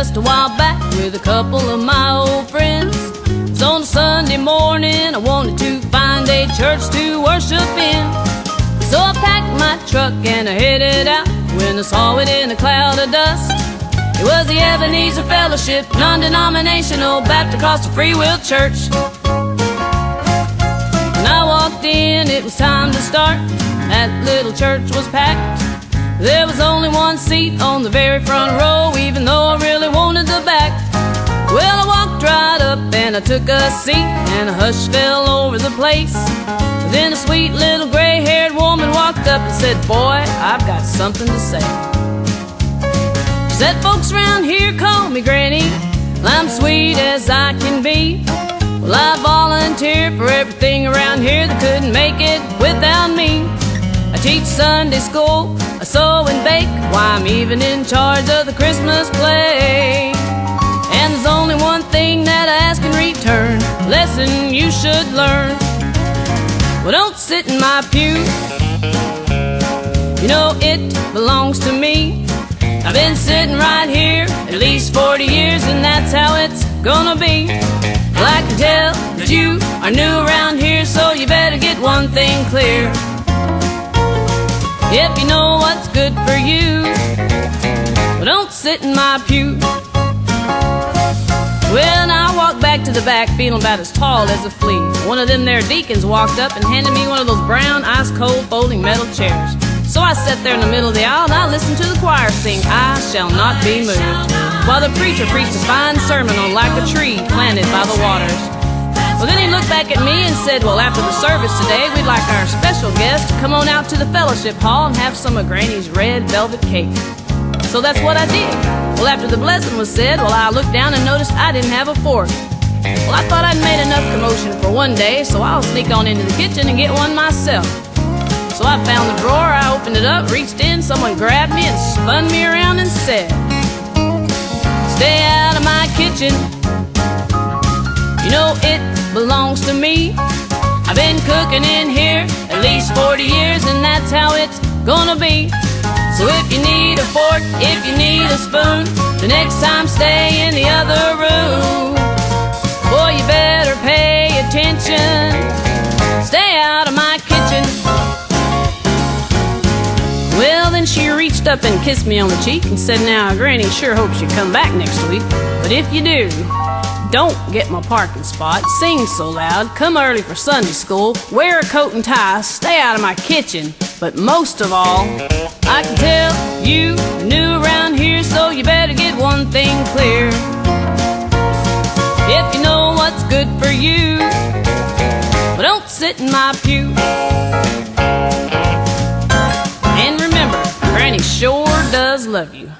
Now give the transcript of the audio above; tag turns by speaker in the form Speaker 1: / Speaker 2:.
Speaker 1: just a while back with a couple of my old friends. It's on a Sunday morning, I wanted to find a church to worship in. So I packed my truck and I headed out when I saw it in a cloud of dust. It was the Ebenezer Fellowship, non-denominational Baptist Free Will Church. When I walked in, it was time to start. That little church was packed. There was only one seat on the very front row, even though I really wanted the back. Well, I walked right up and I took a seat, and a hush fell over the place. Then a sweet little gray-haired woman walked up and said, "Boy, I've got something to say." She said, "Folks around here call me Granny. Well, I'm sweet as I can be. Well, I volunteer for everything around here that couldn't make it without me. I teach Sunday school, I sew and bake. Why, I'm even in charge of the Christmas play. And there's only one thing that I ask in return, a lesson you should learn. Well, don't sit in my pew. You know it belongs to me. I've been sitting right here at least 40 years, and that's how it's gonna be. Well, I can tell that you are new around here, so you better get one thing clear. If you know what's good for you, well, don't sit in my pew." Well, now I walked back to the back feeling about as tall as a flea. One of them there deacons walked up and handed me one of those brown, ice-cold folding metal chairs. So I sat there in the middle of the aisle and I listened to the choir sing, "I Shall Not Be Moved," while the preacher preached a fine sermon on like a tree planted by the waters. Well, then he looked back at me and said, "Well, after the service today, we'd like our special guest to come on out to the fellowship hall and have some of Granny's red velvet cake." So that's what I did. Well, after the blessing was said, well, I looked down and noticed I didn't have a fork. Well, I thought I'd made enough commotion for one day, so I'll sneak on into the kitchen and get one myself. So I found the drawer, I opened it up, reached in, someone grabbed me and spun me around and said, "Stay out of my kitchen. You know it belongs to me. I've been cooking in here at least 40 years, and that's how it's gonna be. So if you need a fork, if you need a spoon, the next time stay in the other room. Boy, you better pay attention. Stay out of my kitchen." Well, then she reached up and kissed me on the cheek and said, "Now, Granny sure hopes you come back next week. But if you do, don't get my parking spot, sing so loud, come early for Sunday school, wear a coat and tie, stay out of my kitchen. But most of all, I can tell you are new around here, so you better get one thing clear. If you know what's good for you, but don't sit in my pew. And remember, Granny sure does love you."